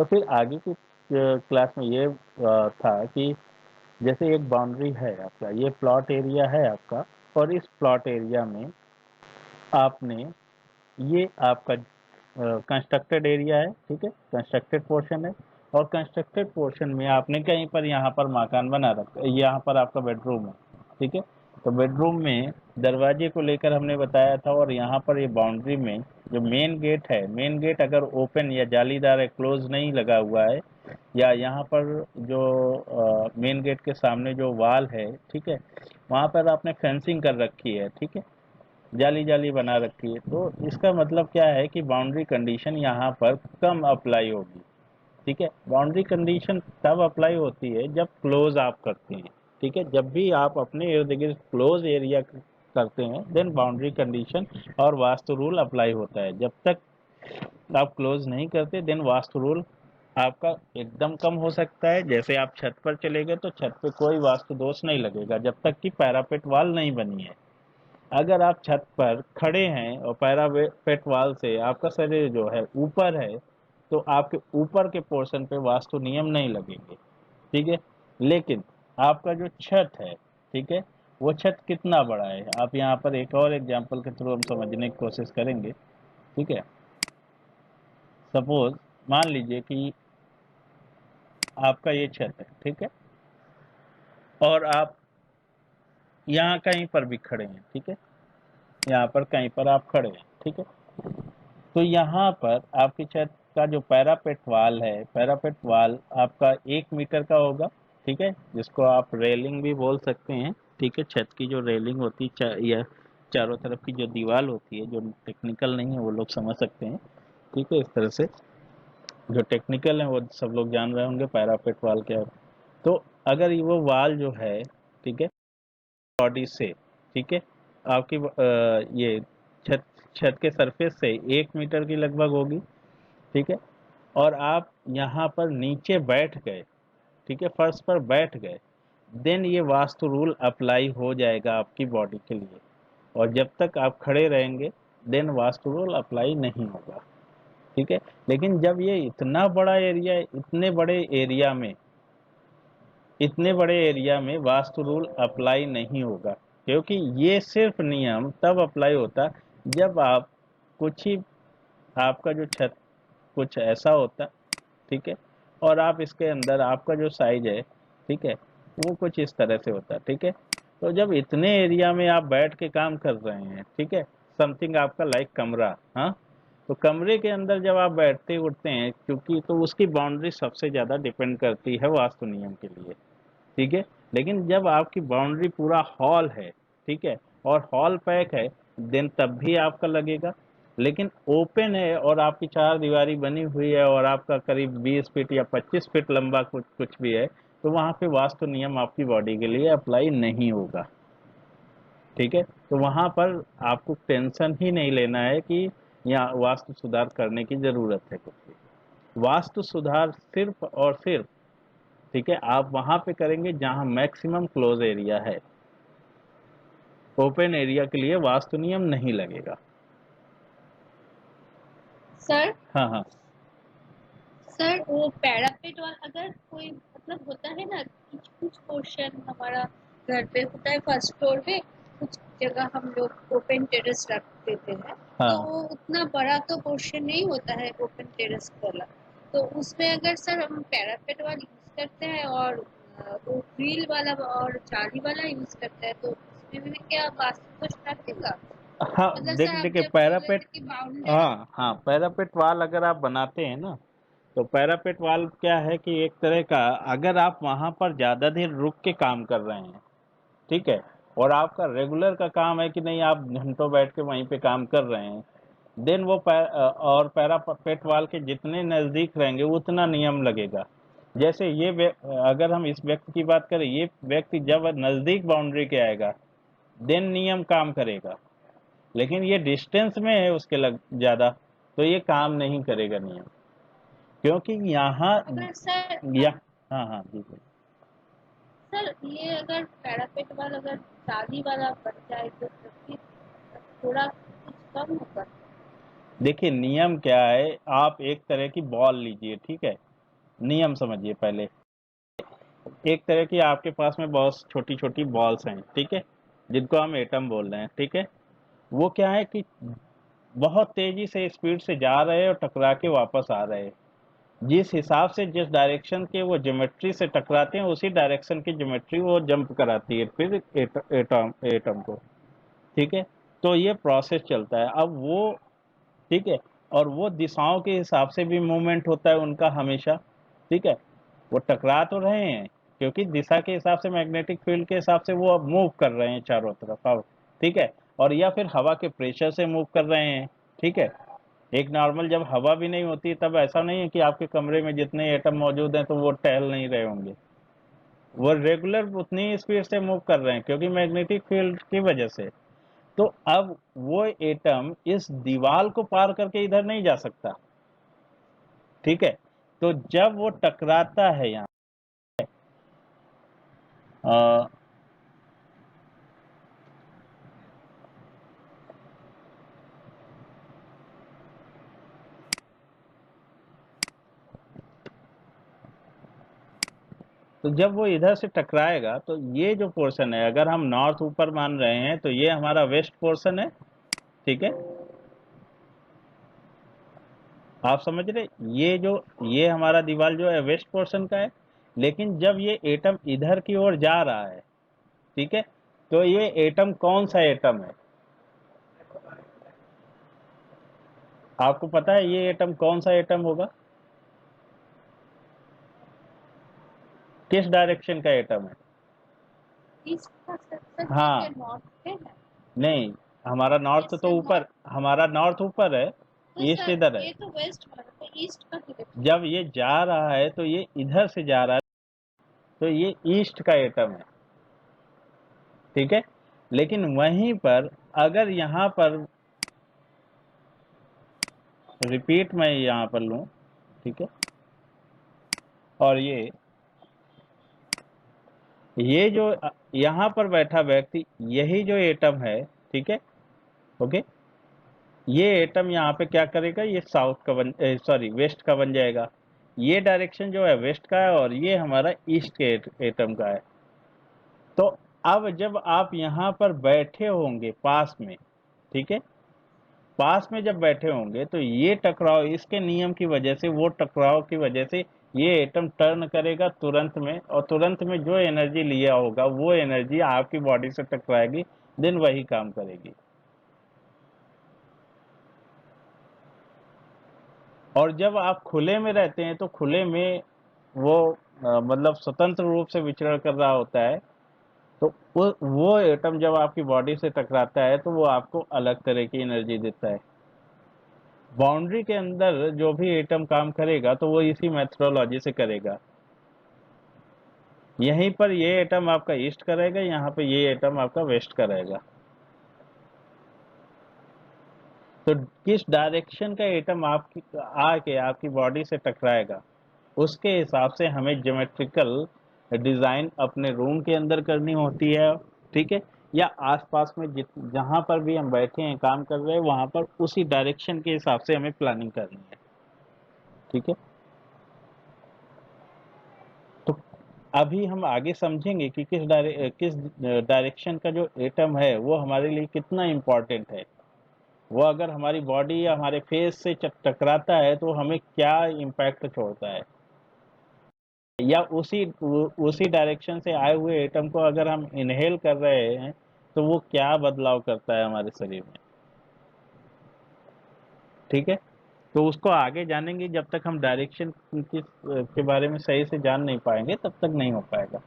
तो फिर आगे की क्लास में ये था कि जैसे एक बाउंड्री है आपका, ये प्लॉट एरिया है आपका, और इस प्लॉट एरिया में आपने, ये आपका कंस्ट्रक्टेड एरिया है, ठीक है, कंस्ट्रक्टेड पोर्शन है, और कंस्ट्रक्टेड पोर्शन में आपने कहीं पर यहाँ पर मकान बना रखा है, यहाँ पर आपका बेडरूम है, ठीक है। तो बेडरूम में दरवाजे को लेकर हमने बताया था, और यहाँ पर ये बाउंड्री में जो मेन गेट है, मेन गेट अगर ओपन या जालीदार है, क्लोज नहीं लगा हुआ है, या यहाँ पर जो मेन गेट के सामने जो वाल है, ठीक है, वहाँ पर आपने फेंसिंग कर रखी है, ठीक है, जाली जाली बना रखी है, तो इसका मतलब क्या है कि बाउंड्री कंडीशन यहाँ पर कम अप्लाई होगी, ठीक है। बाउंड्री कंडीशन तब अप्लाई होती है जब क्लोज आप करते हैं, ठीक है, जब भी आप अपने इर्द गिर्द क्लोज एरिया करते हैं, देन बाउंड्री कंडीशन और वास्तु रूल अप्लाई होता है। जब तक आप क्लोज नहीं करते, देन वास्तु रूल आपका एकदम कम हो सकता है। जैसे आप छत पर चले गए तो छत पे कोई वास्तु दोष नहीं लगेगा जब तक कि पैरापेट वाल नहीं बनी है। अगर आप छत पर खड़े हैं और पैरापेट वाल से आपका शरीर जो है ऊपर है, तो आपके ऊपर के पोर्शन पे वास्तु नियम नहीं लगेंगे, ठीक है। लेकिन आपका जो छत है, ठीक है, वो छत कितना बड़ा है, आप यहाँ पर एक और एग्जांपल के थ्रू हम समझने की कोशिश करेंगे, ठीक है। सपोज मान लीजिए कि आपका ये छत है, ठीक है, और आप यहाँ कहीं पर भी खड़े हैं, ठीक है, यहाँ पर कहीं पर आप खड़े हैं, ठीक है। तो यहाँ पर आपकी छत का जो पैरापेट वाल है, पैरापेट वाल आपका 1 मीटर का होगा, ठीक है, जिसको आप रेलिंग भी बोल सकते हैं, ठीक है। छत की जो रेलिंग होती है या चारों तरफ की जो दीवार होती है, जो टेक्निकल नहीं है वो लोग समझ सकते हैं, ठीक है। इस तरह से जो टेक्निकल है वो सब लोग जान रहे होंगे पैरापेट वाल क्या है। तो अगर ये वो वाल जो है, ठीक है, बॉडी से, ठीक है, आपकी ये छत छत के सरफेस से 1 मीटर की लगभग होगी, ठीक है, और आप यहाँ पर नीचे बैठ गए, ठीक है, फर्श पर बैठ गए, देन ये वास्तु रूल अप्लाई हो जाएगा आपकी बॉडी के लिए। और जब तक आप खड़े रहेंगे, देन वास्तु रूल अप्लाई नहीं होगा, ठीक है। लेकिन जब ये इतना बड़ा एरिया, इतने बड़े एरिया में वास्तु रूल अप्लाई नहीं होगा, क्योंकि ये सिर्फ नियम तब अप्लाई होता जब आप कुछ ही, आपका जो छत कुछ ऐसा होता, ठीक है, और आप इसके अंदर आपका जो साइज है, ठीक है, वो कुछ इस तरह से होता, ठीक है। तो जब इतने एरिया में आप बैठ के काम कर रहे हैं, ठीक है, समथिंग आपका लाइक कमरा, हाँ, तो कमरे के अंदर जब आप बैठते उठते हैं, क्योंकि तो उसकी बाउंड्री सबसे ज़्यादा डिपेंड करती है वास्तु नियम के लिए, ठीक है। लेकिन जब आपकी बाउंड्री पूरा हॉल है, ठीक है, और हॉल पैक है, देन तब भी आपका लगेगा। लेकिन ओपन है और आपकी चार दीवारी बनी हुई है और आपका करीब 20 फीट या 25 फीट लंबा कुछ कुछ भी है, तो वहाँ पे वास्तु नियम आपकी बॉडी के लिए अप्लाई नहीं होगा, ठीक है। तो वहाँ पर आपको टेंशन ही नहीं लेना है कि यहाँ वास्तु सुधार करने की ज़रूरत है कुछ भी। वास्तु सुधार सिर्फ और सिर्फ, ठीक है, आप वहां पे करेंगे जहां मैक्सिमम क्लोज एरिया है। ओपन एरिया के लिए वास्तु नियम नहीं लगेगा। सर हाँ हाँ। सर वो पैरापेट वाला अगर कोई मतलब होता है ना कि कुछ पोर्शन हमारा घर पे होता है फर्स्ट फ्लोर पे, कुछ जगह हम लोग ओपन टेरेस रख देते हैं, तो हाँ वो उतना बड़ा तो पोर्शन नहीं होता है ओपन टेरेस वाला। तो उसमें अगर सर हम पैरापेट वाला यूज करते हैं और वो ग्रिल वाला और जाली वाला यूज करते हैं, तो उसमें भी क्या वास्तु दोष लगेगा? हाँ, मतलब सर आप देखिए जब बोल रहे पैरापेट, थे कि बाउंड्री। हाँ हाँ, पैरापेट वाल अगर आप बनाते हैं ना, तो पैरापेट वाल क्या है कि एक तरह का, अगर आप वहां पर ज्यादा देर रुक के काम कर रहे हैं, ठीक है, और आपका रेगुलर का काम है कि नहीं आप घंटों बैठ के वहीं पे काम कर रहे हैं, देन वो और पैरापेट वाल के जितने नज़दीक रहेंगे उतना नियम लगेगा। जैसे ये अगर हम इस व्यक्ति की बात करें, ये व्यक्ति जब नज़दीक बाउंड्री के आएगा, देन नियम काम करेगा। लेकिन ये डिस्टेंस में है उसके लग ज़्यादा, तो ये काम नहीं करेगा नियम, क्योंकि यहाँ अगर सर या, हाँ हाँ जी जी। सर ये अगर पैरापेट वाला अगर शादी वाला बन जाए तो फिर थोड़ा कुछ कम होगा। देखिए नियम क्या है, आप एक तरह की बॉल लीजिए, ठीक है, नियम समझिए पहले। एक तरह की आपके पास में बहुत छोटी छोटी बॉल्स हैं, ठीक है, जिनको हम एटम बोल रहे हैं, ठीक है। वो क्या है कि बहुत तेजी से स्पीड से जा रहे हैं और टकरा के वापस आ रहे हैं। जिस हिसाब से जिस डायरेक्शन के वो ज्योमेट्री से टकराते हैं, उसी डायरेक्शन की ज्योमेट्री वो जंप कराती है फिर एटम एटम को, ठीक है। तो ये प्रोसेस चलता है अब वो, ठीक है। और वो दिशाओं के हिसाब से भी मूवमेंट होता है उनका हमेशा, ठीक है। वो टकरा तो रहे हैं क्योंकि दिशा के हिसाब से, मैग्नेटिक फील्ड के हिसाब से वो अब मूव कर रहे हैं चारों तरफ अब, ठीक है। और या फिर हवा के प्रेशर से मूव कर रहे हैं, ठीक है। एक नॉर्मल जब हवा भी नहीं होती तब ऐसा नहीं है कि आपके कमरे में जितने एटम मौजूद हैं तो वो टहल नहीं रहे होंगे, वो रेगुलर उतनी स्पीड से मूव कर रहे हैं क्योंकि मैग्नेटिक फील्ड की वजह से। तो अब वो एटम इस दीवार को पार करके इधर नहीं जा सकता, ठीक है। तो जब वो टकराता है यहाँ, अ, तो जब वो इधर से टकराएगा तो ये जो पोर्शन है, अगर हम नॉर्थ ऊपर मान रहे हैं तो ये हमारा वेस्ट पोर्शन है, ठीक है। आप समझ रहे, ये हमारा दीवार जो है वेस्ट पोर्शन का है। लेकिन जब ये एटम इधर की ओर जा रहा है, ठीक है, तो ये एटम कौन सा एटम है? आपको पता है ये एटम कौन सा एटम होगा? किस डायरेक्शन का एटम है? ईस्ट का सर ये क्या हाँ, नॉर्थ पे है? नहीं, हमारा यस नॉर्थ तो सर ऊपर, नॉर्थ। हमारा नॉर्थ ऊपर है, तो ईस्ट सर इधर है। ये तो वेस्ट वाला तो ईस्ट का डायरेक्शन। जब ये जा रहा है तो ये इधर से जा रहा है, तो ये ईस्ट का एटम है, ठीक है। लेकिन वहीं पर अगर यहाँ पर रिपीट मैं यहाँ पर लूँ, ठीक है, और ये जो यहाँ पर बैठा व्यक्ति, यही जो एटम है, ठीक है, ओके, ये एटम यहाँ पे क्या करेगा, ये साउथ का बन, सॉरी वेस्ट का बन जाएगा। ये डायरेक्शन जो है वेस्ट का है और ये हमारा ईस्ट के एटम का है। तो अब जब आप यहाँ पर बैठे होंगे पास में, ठीक है, पास में जब बैठे होंगे तो ये टकराव, इसके नियम की वजह से, वो टकराव की वजह से ये एटम टर्न करेगा तुरंत में, और तुरंत में जो एनर्जी लिया होगा वो एनर्जी आपकी बॉडी से टकराएगी, देन वही काम करेगी। और जब आप खुले में रहते हैं तो खुले में वो मतलब स्वतंत्र रूप से विचरण कर रहा होता है। तो वो एटम जब आपकी बॉडी से टकराता है तो वो आपको अलग तरह की एनर्जी देता है। बाउंड्री के अंदर जो भी एटम काम करेगा तो वो इसी मेथडोलॉजी से करेगा। यहीं पर ये एटम आपका ईस्ट करेगा, यहाँ पे ये एटम आपका वेस्ट करेगा। तो किस डायरेक्शन का एटम आपकी आके आपकी बॉडी से टकराएगा, उसके हिसाब से हमें ज्योमेट्रिकल डिजाइन अपने रूम के अंदर करनी होती है, ठीक है, या आसपास में जहां पर भी हम बैठे हैं काम कर रहे हैं वहां पर उसी डायरेक्शन के हिसाब से हमें प्लानिंग करनी है, ठीक है। तो अभी हम आगे समझेंगे कि किस डायरेक्शन का जो एटम है वो हमारे लिए कितना इम्पोर्टेंट है। वो अगर हमारी बॉडी या हमारे फेस से टकराता है तो हमें क्या इम्पैक्ट छोड़ता है, या उसी डायरेक्शन से आए हुए एटम को अगर हम इनहेल कर रहे हैं तो वो क्या बदलाव करता है हमारे शरीर में, ठीक है। तो उसको आगे जानेंगे, जब तक हम डायरेक्शन के बारे में सही से जान नहीं पाएंगे तब तक नहीं हो पाएगा।